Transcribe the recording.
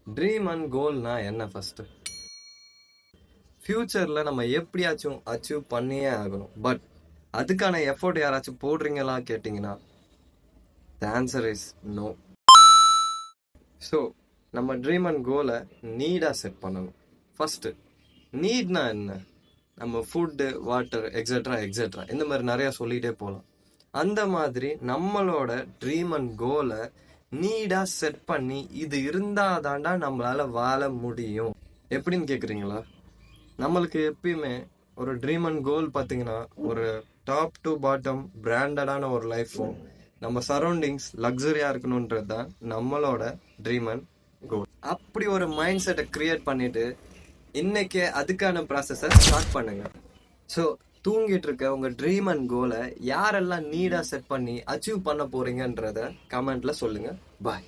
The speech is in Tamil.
ட்ரீம் அண்ட் கோல்னா என்ன ஃபர்ஸ்ட்? ஃபியூச்சர்ல நம்ம எப்படியாச்சும் அச்சீவ் பண்ணியே ஆகணும். பட் அதுக்கான எஃபோர்ட் யாராச்சும் போடுறீங்களா கேட்டிங்கன்னா the answer is no. So நம்ம ட்ரீம் அண்ட் கோலை நீடாக செட் பண்ணணும். ஃபர்ஸ்ட் நீட்னா என்ன? நம்ம ஃபுட்டு, வாட்டர், எக்ஸெட்ரா எக்ஸெட்ரா இந்த மாதிரி நிறையா சொல்லிகிட்டே போகலாம். அந்த மாதிரி நம்மளோட ட்ரீம் அண்ட் கோலை நீடாக செட் பண்ணி இது இருந்தால் தாண்டா நம்மளால் வாழ முடியும். எப்படின்னு கேட்குறீங்களா? நம்மளுக்கு எப்பயுமே ஒரு ட்ரீம் அண்ட் கோல் பார்த்தீங்கன்னா ஒரு டாப் டு பாட்டம் பிராண்டடான ஒரு லைஃப்பும் நம்ம சரௌண்டிங்ஸ் லக்ஸரியாக இருக்கணுன்றது தான் நம்மளோட ட்ரீம் அண்ட் கோல். அப்படி ஒரு மைண்ட் செட்டை கிரியேட் பண்ணிட்டு இன்னைக்கே அதுக்கான ப்ராசஸை ஸ்டார்ட் பண்ணுங்க. ஸோ தூங்கிட்டு இருக்க உங்க ட்ரீம் அண்ட் கோலை யாரெல்லாம் நீடா செட் பண்ணி அச்சீவ் பண்ண போறீங்கன்றத கமெண்ட்ல சொல்லுங்க. பாய்.